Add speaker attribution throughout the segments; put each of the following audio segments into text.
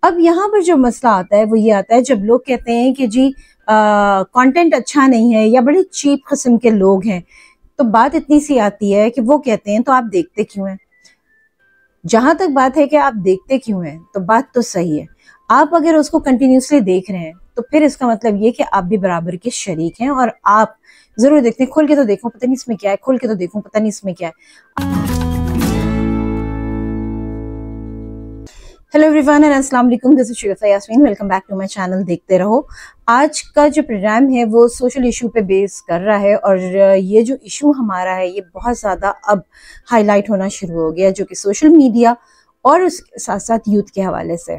Speaker 1: अब यहाँ पर जो मसला आता है वो ये आता है जब लोग कहते हैं कि जी कंटेंट अच्छा नहीं है या बड़े चीप किस्म के लोग हैं, तो बात इतनी सी आती है कि वो कहते हैं तो आप देखते क्यों हैं। जहां तक बात है कि आप देखते क्यों हैं, तो बात तो सही है। आप अगर उसको कंटिन्यूसली देख रहे हैं तो फिर इसका मतलब ये कि आप भी बराबर के शरीक हैं और आप जरूर देखते हैं। खोल के तो देखो पता नहीं इसमें क्या है, खोल के तो देखो पता नहीं इसमें क्या है। हेलो एवरीवन एंड अस्सलाम वालेकुम, this is Sharifa Yasmin. Welcome back to my channel देखते रहो। आज का जो प्रोग्राम है वो सोशल इशू पे बेस कर रहा है और ये जो इशू हमारा है ये बहुत ज़्यादा अब हाईलाइट होना शुरू हो गया, जो कि सोशल मीडिया और उसके साथ साथ यूथ के हवाले से।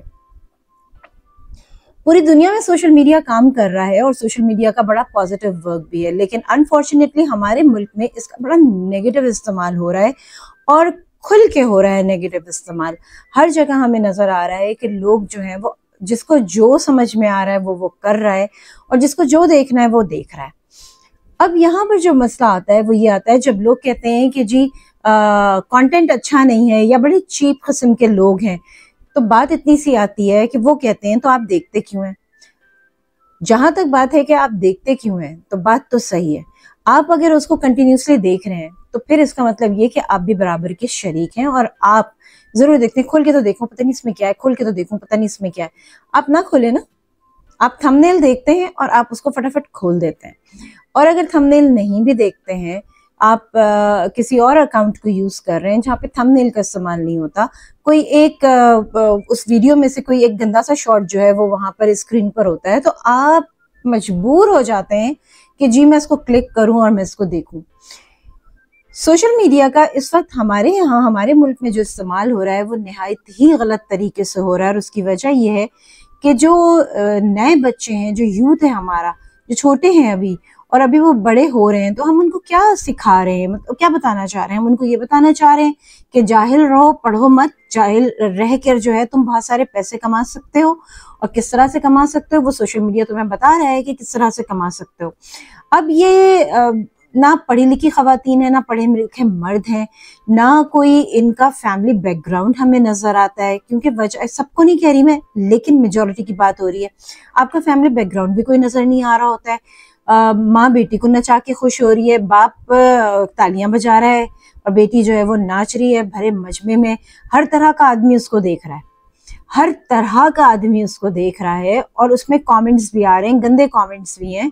Speaker 1: पूरी दुनिया में सोशल मीडिया काम कर रहा है और सोशल मीडिया का बड़ा पॉजिटिव वर्क भी है, लेकिन अनफॉर्चुनेटली हमारे मुल्क में इसका बड़ा नेगेटिव इस्तेमाल हो रहा है और खुल के हो रहा है नेगेटिव इस्तेमाल। हर जगह हमें नजर आ रहा है कि लोग जो हैं वो जिसको जो समझ में आ रहा है वो कर रहा है और जिसको जो देखना है वो देख रहा है। अब यहाँ पर जो मसला आता है वो ये आता है जब लोग कहते हैं कि जी कंटेंट अच्छा नहीं है या बड़े चीप किस्म के लोग हैं, तो बात इतनी सी आती है कि वो कहते हैं तो आप देखते क्यों हैं। जहां तक बात है कि आप देखते क्यों हैं, तो बात तो सही है। आप अगर उसको कंटिन्यूसली देख रहे हैं तो फिर इसका मतलब ये कि आप भी बराबर के शरीक हैं और आप जरूर देखते हैं। खोल के तो देखो पता नहीं इसमें क्या है, खोल के तो देखो पता नहीं इसमें क्या है। आप ना खोले ना, आप थंबनेल देखते हैं और आप उसको फटाफट खोल देते हैं। और अगर थंबनेल नहीं भी देखते हैं, आप किसी और अकाउंट को यूज कर रहे हैं जहाँ पे थंबनेल का इस्तेमाल नहीं होता, कोई एक उस वीडियो में से कोई एक गंदा सा शॉट जो है वो वहां पर स्क्रीन पर होता है, तो आप मजबूर हो जाते हैं कि जी मैं इसको क्लिक करूं और मैं इसको देखूं। सोशल मीडिया का इस वक्त हमारे यहाँ हमारे मुल्क में जो इस्तेमाल हो रहा है वो निहायत ही गलत तरीके से हो रहा है और उसकी वजह यह है कि जो नए बच्चे हैं, जो यूथ है हमारा, जो छोटे हैं अभी और अभी वो बड़े हो रहे हैं, तो हम उनको क्या सिखा रहे हैं, मतलब क्या बताना चाह रहे हैं। हम उनको ये बताना चाह रहे हैं कि जाहिल रहो, पढ़ो मत, जाहिल रह कर जो है तुम बहुत सारे पैसे कमा सकते हो और किस तरह से कमा सकते हो वो सोशल मीडिया तुम्हें बता रहा है कि किस तरह से कमा सकते हो। अब ये ना पढ़ी लिखी खवातीन है, ना पढ़े लिखे मर्द हैं, ना कोई इनका फैमिली बैकग्राउंड हमें नजर आता है, क्योंकि वजह सबको नहीं कह रही मैं, लेकिन मेजोरिटी की बात हो रही है। आपका फैमिली बैकग्राउंड भी कोई नजर नहीं आ रहा होता है। माँ बेटी को नचा के खुश हो रही है, बाप तालियां बजा रहा है और बेटी जो है वो नाच रही है भरे मजमे में। हर तरह का आदमी उसको देख रहा है, हर तरह का आदमी उसको देख रहा है और उसमें कमेंट्स भी आ रहे हैं, गंदे कमेंट्स भी हैं,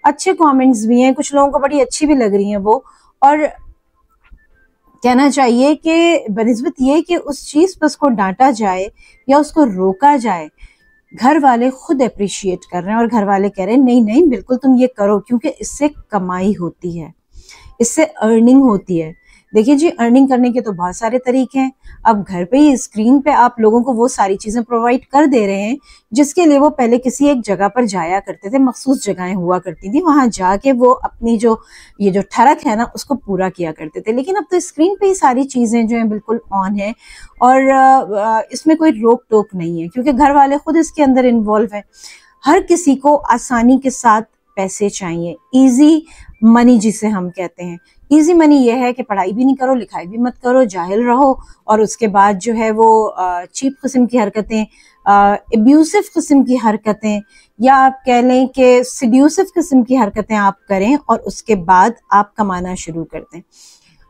Speaker 1: अच्छे कमेंट्स भी हैं, कुछ लोगों को बड़ी अच्छी भी लग रही हैं वो। और कहना चाहिए कि बनिस्बत ये कि उस चीज पर उसको डांटा जाए या उसको रोका जाए, घर वाले खुद अप्रिशिएट कर रहे हैं और घर वाले कह रहे हैं नहीं नहीं बिल्कुल तुम ये करो, क्योंकि इससे कमाई होती है, इससे अर्निंग होती है। देखिए जी, अर्निंग करने के तो बहुत सारे तरीके हैं। अब घर पे ही स्क्रीन पे आप लोगों को वो सारी चीजें प्रोवाइड कर दे रहे हैं जिसके लिए वो पहले किसी एक जगह पर जाया करते थे, मखसूस जगहें हुआ करती थी, वहां जाके वो अपनी जो ये जो ठरक है ना उसको पूरा किया करते थे। लेकिन अब तो स्क्रीन पे ही सारी चीजें जो है बिल्कुल ऑन है और इसमें कोई रोक टोक नहीं है, क्योंकि घर वाले खुद इसके अंदर इन्वॉल्व है। हर किसी को आसानी के साथ पैसे चाहिए, इजी मनी जिसे हम कहते हैं। इजी मनी ये है कि पढ़ाई भी नहीं करो, लिखाई भी मत करो, जाहिल रहो और उसके बाद जो है वो चीप किस्म की हरकतें, एब्यूसिव किस्म की हरकतें, या आप कह लें कि सिड्यूसिव किस्म की हरकतें आप करें और उसके बाद आप कमाना शुरू कर दें।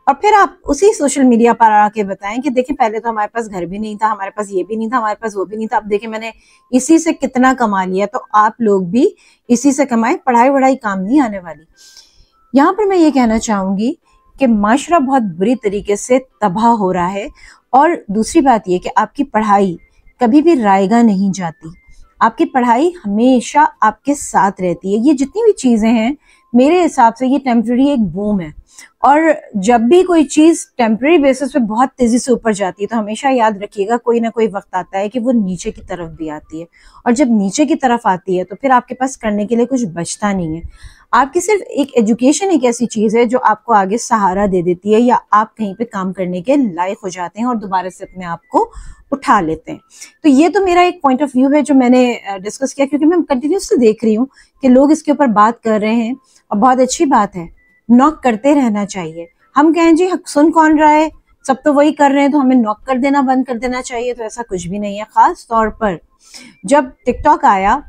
Speaker 1: और फिर आप उसी सोशल मीडिया पर आके बताएं कि देखिए पहले तो हमारे पास घर भी नहीं था, हमारे पास ये भी नहीं था, हमारे पास वो भी नहीं था, अब देखिए मैंने इसी से कितना कमा लिया, तो आप लोग भी इसी से कमाएं, पढ़ाई वढ़ाई काम नहीं आने वाली। यहाँ पर मैं ये कहना चाहूंगी कि माशरा बहुत बुरी तरीके से तबाह हो रहा है और दूसरी बात ये कि आपकी पढ़ाई कभी भी रायगा नहीं जाती, आपकी पढ़ाई हमेशा आपके साथ रहती है। ये जितनी भी चीजें हैं मेरे हिसाब से ये टेम्पररी एक बूम है और जब भी कोई चीज टेम्पररी बेसिस पे बहुत तेजी से ऊपर जाती है तो हमेशा याद रखिएगा कोई ना कोई वक्त आता है कि वो नीचे की तरफ भी आती है, और जब नीचे की तरफ आती है तो फिर आपके पास करने के लिए कुछ बचता नहीं है। आपकी सिर्फ एक एजुकेशन एक ऐसी चीज है जो आपको आगे सहारा दे देती है या आप कहीं पे काम करने के लायक हो जाते हैं और दोबारा से अपने आप को उठा लेते हैं। तो ये तो मेरा एक पॉइंट ऑफ व्यू है जो मैंने डिस्कस किया, क्योंकि मैं कंटिन्यूसली देख रही हूँ कि लोग इसके ऊपर बात कर रहे हैं और बहुत अच्छी बात है, नॉक करते रहना चाहिए। हम कहें जी सुन कौन रहा है, सब तो वही कर रहे हैं तो हमें नॉक कर देना बंद कर देना चाहिए, तो ऐसा कुछ भी नहीं है। खास तौर पर जब टिकटॉक आया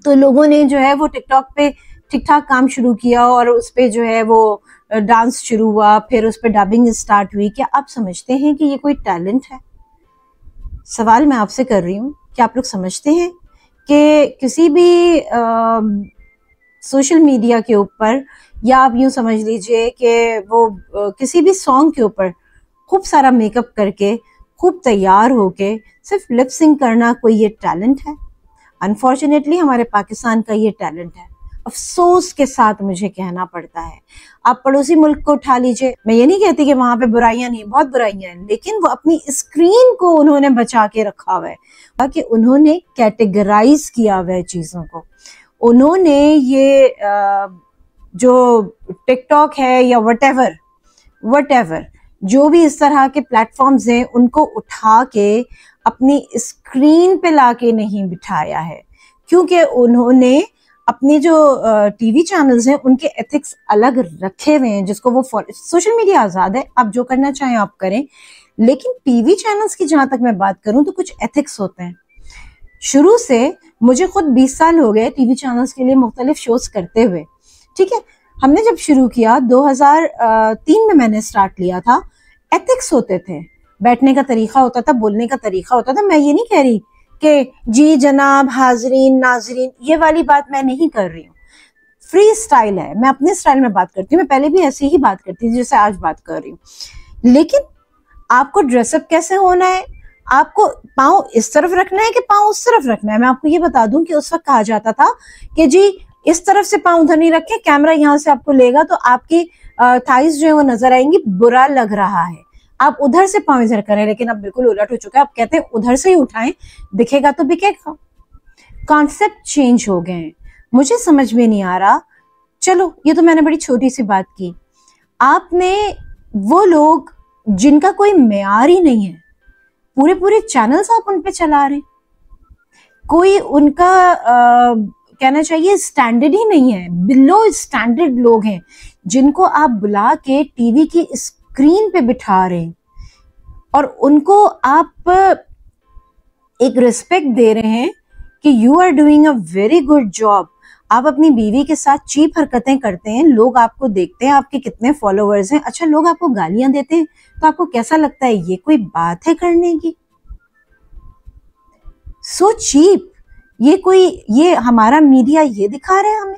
Speaker 1: तो लोगों ने जो है वो टिकटॉक पे ठीक ठाक काम शुरू किया और उस पे जो है वो डांस शुरू हुआ, फिर उस पे डबिंग स्टार्ट हुई। क्या आप समझते हैं कि ये कोई टैलेंट है? सवाल मैं आपसे कर रही हूँ, क्या आप लोग समझते हैं कि किसी भी सोशल मीडिया के ऊपर, या आप यूं समझ लीजिए कि वो किसी भी सॉन्ग के ऊपर खूब सारा मेकअप करके, खूब तैयार होके सिर्फ लिप सिंक करना कोई ये टैलेंट है? अनफॉर्चुनेटली हमारे पाकिस्तान का ये टैलेंट है। अफसोस के साथ मुझे कहना पड़ता है। आप पड़ोसी मुल्क को उठा लीजिए, मैं ये नहीं कहती कि वहां पे बुराइयां नहीं, बहुत बुराइयां हैं, लेकिन वो अपनी स्क्रीन को उन्होंने बचा के रखा हुआ है, ताकि उन्होंने कैटेगराइज किया हुआ है चीजों को। उन्होंने ये जो टिकटॉक है या वट जो भी इस तरह के प्लेटफॉर्म्स हैं, उनको उठा के अपनी स्क्रीन पे लाके नहीं बिठाया है, क्योंकि उन्होंने अपने जो टीवी चैनल्स हैं उनके एथिक्स अलग रखे हुए हैं, जिसको वो सोशल मीडिया आजाद है, आप जो करना चाहें आप करें, लेकिन टीवी चैनल्स की जहां तक मैं बात करूं तो कुछ एथिक्स होते हैं। शुरू से मुझे खुद 20 साल हो गए टीवी चैनल्स के लिए मुख्तलिफ शोज करते हुए, ठीक है। हमने जब शुरू किया 2003 में मैंने स्टार्ट लिया था, एथिक्स होते थे, बैठने का तरीका होता था, बोलने का तरीका होता था। मैं ये नहीं कह रही कि जी जनाब, हाजरीन, नाजरीन, ये वाली बात मैं नहीं कर रही हूँ। फ्री स्टाइल है, मैं अपने स्टाइल में बात करती हूँ, मैं पहले भी ऐसी ही बात करती थी जैसे आज बात कर रही हूँ। लेकिन आपको ड्रेसअप कैसे होना है, आपको पाँव इस तरफ रखना है कि पाँव उस तरफ रखना है। मैं आपको ये बता दूं कि उस वक्त कहा जाता था कि जी इस तरफ से पाँव उधर नहीं रखें, कैमरा यहाँ से आपको लेगा तो आपकी थाइस जो है वो नजर आएंगी, बुरा लग रहा है, आप उधर से पाँव इधर करें। लेकिन अब बिल्कुल उलट हो चुका है, आप कहते हैं उधर से ही उठाएं, दिखेगा तो बिकेगा। कॉन्सेप्ट चेंज हो गए हैं, मुझे समझ में नहीं आ रहा। चलो ये तो मैंने बड़ी छोटी सी बात की। आपने वो लोग जिनका कोई मेयार ही नहीं है, पूरे पूरे चैनल्स आप उन पे चला रहे हैं, कोई उनका कहना चाहिए स्टैंडर्ड ही नहीं है, बिलो स्टैंडर्ड लोग हैं जिनको आप बुला के टीवी की स्क्रीन पे बिठा रहे हैं और उनको आप एक रिस्पेक्ट दे रहे हैं कि you are doing a very good job. आप अपनी बीवी के साथ चीप हरकतें करते हैं, लोग आपको देखते हैं, आपके कितने फॉलोअर्स हैं, अच्छा लोग आपको गालियां देते हैं तो आपको कैसा लगता है ये कोई बात है करने की? So cheap. ये हमारा मीडिया ये दिखा रहा है हमें।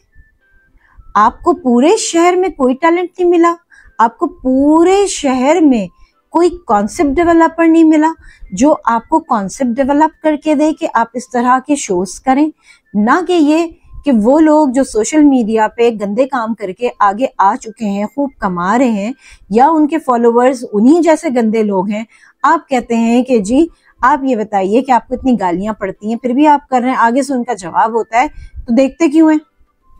Speaker 1: आपको पूरे शहर में कोई टैलेंट नहीं मिला, आपको पूरे शहर में कोई कॉन्सेप्ट डेवलपर नहीं मिला जो आपको कॉन्सेप्ट डेवलप करके दे कि आप इस तरह के शोज करें। ना कि ये कि वो लोग जो सोशल मीडिया पे गंदे काम करके आगे आ चुके हैं, खूब कमा रहे हैं, या उनके फॉलोअर्स उन्हीं जैसे गंदे लोग हैं, आप कहते हैं कि जी आप ये बताइए कि आपको इतनी गालियां पड़ती हैं फिर भी आप कर रहे हैं। आगे से उनका जवाब होता है तो देखते क्यों हैं,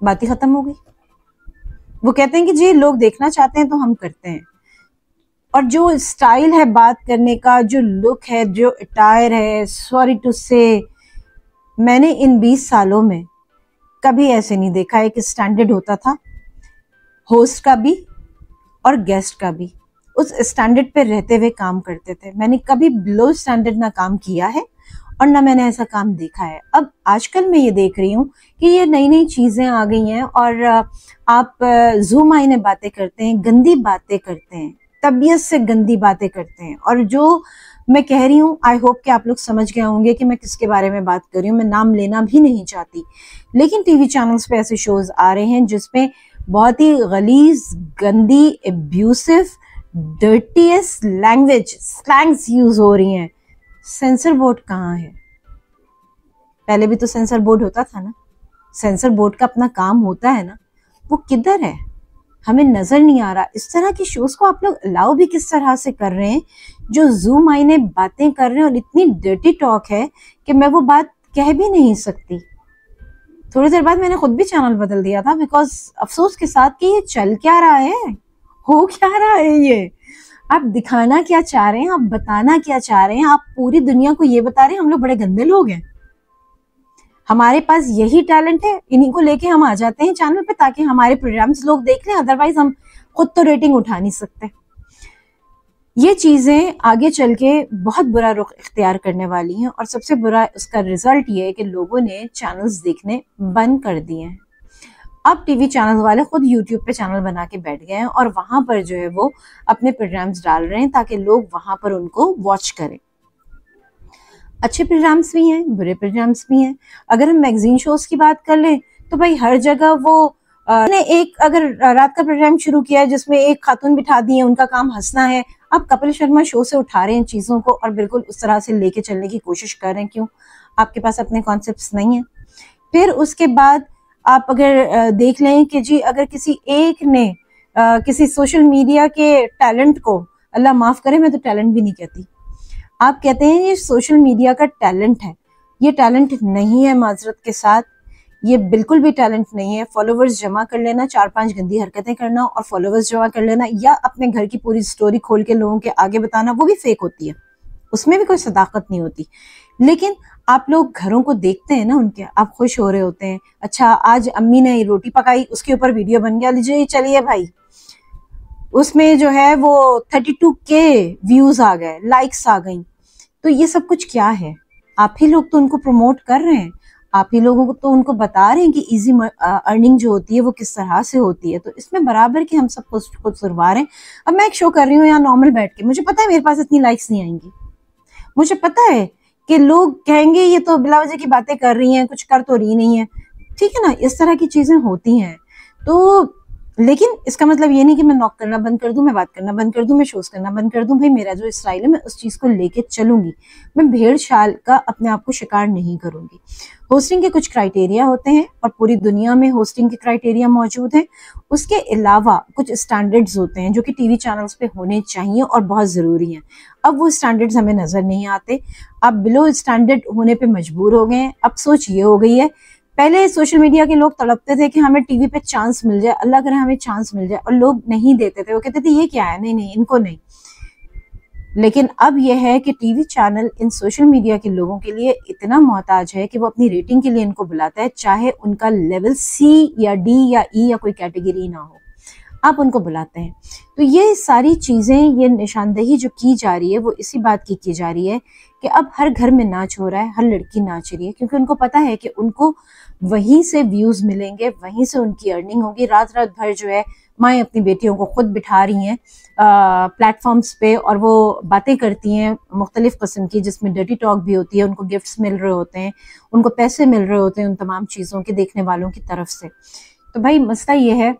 Speaker 1: बात ही खत्म हो गई। वो कहते हैं कि जी लोग देखना चाहते हैं तो हम करते हैं। और जो स्टाइल है बात करने का, जो लुक है, जो अटायर है, सॉरी टू से, मैंने इन 20 सालों में कभी ऐसे नहीं देखा है कि स्टैंडर्ड होता था, होस्ट का भी और गेस्ट का भी उस स्टैंडर्ड पे रहते हुए काम करते थे। मैंने कभी बिलो स्टैंडर्ड ना काम किया है और ना मैंने ऐसा काम देखा है। अब आजकल मैं ये देख रही हूँ कि ये नई नई चीजें आ गई हैं और आप जूम आईने बातें करते हैं, गंदी बातें करते हैं, तबीयत से गंदी बातें करते हैं। और जो मैं कह रही हूँ, आई होप कि आप लोग समझ गए होंगे कि मैं किसके बारे में बात कर रही हूँ। मैं नाम लेना भी नहीं चाहती, लेकिन टीवी चैनल्स पे ऐसे शोज आ रहे हैं जिसमें बहुत ही गलीज, गंदी, abusive, dirtiest language, slangs use हो रही हैं। सेंसर बोर्ड कहाँ है? पहले भी तो सेंसर बोर्ड होता था ना, सेंसर बोर्ड का अपना काम होता है ना, वो किधर है? हमें नजर नहीं आ रहा। इस तरह की शोज को आप लोग अलाउ भी किस तरह से कर रहे हैं, जो जूम आईने बातें कर रहे हैं और इतनी डर्टी टॉक है कि मैं वो बात कह भी नहीं सकती। थोड़ी देर बाद मैंने खुद भी चैनल बदल दिया था, बिकॉज अफसोस के साथ कि ये चल क्या रहा है, हो क्या रहा है, ये आप दिखाना क्या चाह रहे हैं, आप बताना क्या चाह रहे हैं? आप पूरी दुनिया को ये बता रहे हैं हम लोग बड़े गंदे लोग हैं, हमारे पास यही टैलेंट है, इन्हीं को लेके हम आ जाते हैं चैनल पे ताकि हमारे प्रोग्राम्स लोग देख लें, अदरवाइज हम खुद तो रेटिंग उठा नहीं सकते। ये चीजें आगे चल के बहुत बुरा रुख इख्तियार करने वाली हैं और सबसे बुरा उसका रिजल्ट ये है कि लोगों ने चैनल्स देखने बंद कर दिए हैं। अब टीवी चैनल वाले खुद यूट्यूब पे चैनल बना के बैठ गए हैं और वहां पर जो है वो अपने प्रोग्राम्स डाल रहे हैं ताकि लोग वहां पर उनको वॉच करें। अच्छे प्रोग्राम्स भी हैं, बुरे प्रोग्राम्स भी हैं। अगर हम मैगजीन शोज की बात कर लें तो भाई हर जगह वो ने एक अगर रात का प्रोग्राम शुरू किया है जिसमें एक खातून बिठा दी है, उनका काम हंसना है। आप कपिल शर्मा शो से उठा रहे हैं चीजों को और बिल्कुल उस तरह से लेके चलने की कोशिश कर रहे हैं। क्यों? आपके पास अपने कॉन्सेप्ट्स नहीं है। फिर उसके बाद आप अगर देख लें कि जी अगर किसी एक ने किसी सोशल मीडिया के टैलेंट को, अल्लाह माफ करे मैं तो टैलेंट भी नहीं कहती, आप कहते हैं ये सोशल मीडिया का टैलेंट है। ये टैलेंट नहीं है, माजरत के साथ ये बिल्कुल भी टैलेंट नहीं है। फॉलोवर्स जमा कर लेना, 4-5 गंदी हरकतें करना और फॉलोवर्स जमा कर लेना, या अपने घर की पूरी स्टोरी खोल के लोगों के आगे बताना, वो भी फेक होती है, उसमें भी कोई सदाकत नहीं होती। लेकिन आप लोग घरों को देखते हैं ना उनके, आप खुश हो रहे होते हैं। अच्छा आज अम्मी ने रोटी पकाई, उसके ऊपर वीडियो बन गया, लीजिए चलिए भाई, उसमें जो है वो 32K व्यूज आ गए, लाइक्स आ गई। तो ये सब कुछ क्या है? आप ही लोग तो उनको प्रमोट कर रहे हैं, आप ही लोगों को तो उनको बता रहे हैं कि इजी अर्निंग जो होती है वो किस तरह से होती है। तो इसमें बराबर कि हम सब कुछ सुरवार हैं। अब मैं एक शो कर रही हूँ यहाँ नॉर्मल बैठ के, मुझे पता है मेरे पास इतनी लाइक्स नहीं आएंगी, मुझे पता है कि लोग कहेंगे ये तो बिला वजह की बातें कर रही हैं, कुछ कर तो रही नहीं है, ठीक है ना, इस तरह की चीजें होती हैं। तो लेकिन इसका मतलब ये नहीं कि मैं नॉक करना बंद कर दूं, मैं बात करना बंद कर दूं, मैं शोज करना बंद कर दूं। भाई मेरा जो स्टाइल है मैं उस चीज को लेके चलूंगी, मैं भेड़ चाल का अपने आप को शिकार नहीं करूंगी। होस्टिंग के कुछ क्राइटेरिया होते हैं और पूरी दुनिया में होस्टिंग के क्राइटेरिया मौजूद हैं। उसके अलावा कुछ स्टैंडर्ड्स होते हैं जो कि टीवी चैनल्स पे होने चाहिए और बहुत जरूरी हैं। अब वो स्टैंडर्ड्स हमें नजर नहीं आते, अब बिलो स्टैंडर्ड होने पे मजबूर हो गए हैं। अब सोच ये हो गई है, पहले सोशल मीडिया के लोग तड़पते थे कि हमें टीवी पे चांस मिल जाए, अल्लाह करे हमें चांस मिल जाए, और लोग नहीं देते थे, वो कहते थे ये क्या है, नहीं नहीं इनको नहीं। लेकिन अब यह है कि TV channel in social media के लोगों के लिए इतना मोहताज है कि वो अपनी रेटिंग के लिए इनको बुलाता है, चाहे उनका लेवल C या D या E या कोई कैटेगरी ना हो, आप उनको बुलाते हैं। तो ये सारी चीजें, ये निशानदेही जो की जा रही है वो इसी बात की जा रही है कि अब हर घर में नाच हो रहा है, हर लड़की नाच रही है, क्योंकि उनको पता है कि उनको वहीं से व्यूज मिलेंगे, वहीं से उनकी अर्निंग होगी। रात रात भर जो है माएँ अपनी बेटियों को खुद बिठा रही हैं प्लेटफॉर्म्स पे और वो बातें करती हैं मुख्तलिफ किस्म की, जिसमें डर्टी टॉक भी होती है, उनको गिफ्ट्स मिल रहे होते हैं, उनको पैसे मिल रहे होते हैं उन तमाम चीज़ों के देखने वालों की तरफ से। तो भाई मसला ये है,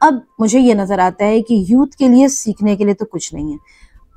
Speaker 1: अब मुझे ये नजर आता है कि यूथ के लिए सीखने के लिए तो कुछ नहीं है।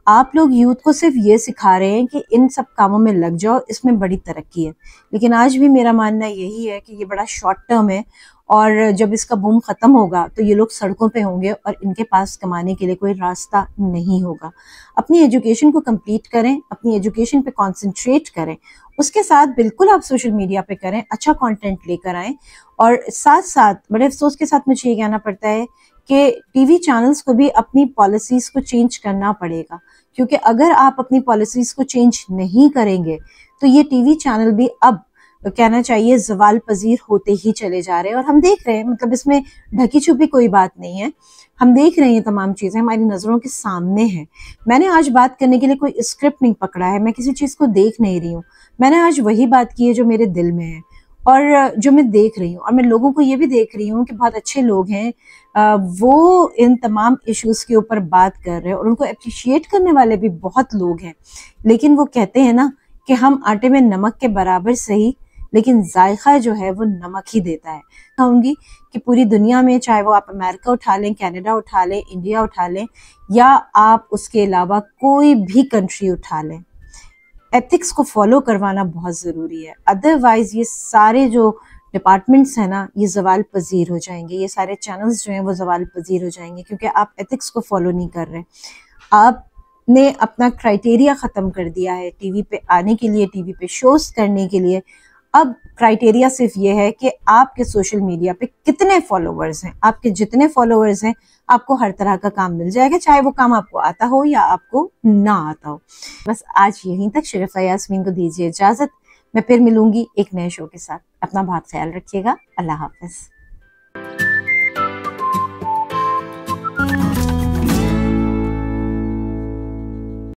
Speaker 1: आप लोग यूथ को सिर्फ ये सिखा रहे हैं कि इन सब कामों में लग जाओ, इसमें बड़ी तरक्की है। लेकिन आज भी मेरा मानना यही है कि ये बड़ा शॉर्ट टर्म है और जब इसका बूम खत्म होगा तो ये लोग सड़कों पे होंगे और इनके पास कमाने के लिए कोई रास्ता नहीं होगा। अपनी एजुकेशन को कंप्लीट करें, अपनी एजुकेशन पे कंसंट्रेट करें, उसके साथ बिल्कुल आप सोशल मीडिया पे करें, अच्छा कंटेंट लेकर आएं। और साथ साथ बड़े अफसोस के साथ मुझे ये कहना पड़ता है कि टीवी चैनल्स को भी अपनी पॉलिसीज को चेंज करना पड़ेगा, क्योंकि अगर आप अपनी पॉलिसीज को चेंज नहीं करेंगे तो ये टीवी चैनल भी अब कहना चाहिए जवाल पजीर होते ही चले जा रहे हैं। और हम देख रहे हैं, मतलब इसमें ढकी छुपी कोई बात नहीं है, हम देख रहे हैं, तमाम चीजें हमारी नजरों के सामने हैं। मैंने आज बात करने के लिए कोई स्क्रिप्ट नहीं पकड़ा है, मैं किसी चीज को देख नहीं रही हूँ, मैंने आज वही बात की है जो मेरे दिल में है और जो मैं देख रही हूँ। और मैं लोगों को ये भी देख रही हूँ कि बहुत अच्छे लोग हैं, वो इन तमाम इश्यूज के ऊपर बात कर रहे हैं और उनको अप्रिशिएट करने वाले भी बहुत लोग हैं। लेकिन वो कहते हैं ना कि हम आटे में नमक के बराबर सही, लेकिन जायका जो है वो नमक ही देता है। कहूंगी कि पूरी दुनिया में, चाहे वो आप अमेरिका उठा लें, कनाडा उठा लें, इंडिया उठा लें, या आप उसके अलावा कोई भी कंट्री उठा लें, एथिक्स को फॉलो करवाना बहुत जरूरी है। अदरवाइज ये सारे जो डिपार्टमेंट्स हैं ना, ये जवाल पजीर हो जाएंगे, ये सारे चैनल्स जो हैं वो जवाल पजीर हो जाएंगे, क्योंकि आप एथिक्स को फॉलो नहीं कर रहे। आपने अपना क्राइटेरिया खत्म कर दिया है टीवी पे आने के लिए, टीवी पे शोज करने के लिए। अब क्राइटेरिया सिर्फ ये है कि आपके सोशल मीडिया पे कितने फॉलोवर्स हैं। आपके जितने फॉलोवर्स हैं आपको हर तरह का काम मिल जाएगा, चाहे वो काम आपको आता हो या आपको ना आता हो। बस आज यहीं तक। शरीफा यास्मीन को दीजिए इजाजत, मैं फिर मिलूंगी एक नए शो के साथ। अपना बहुत ख्याल रखिएगा। अल्लाह हाफिज।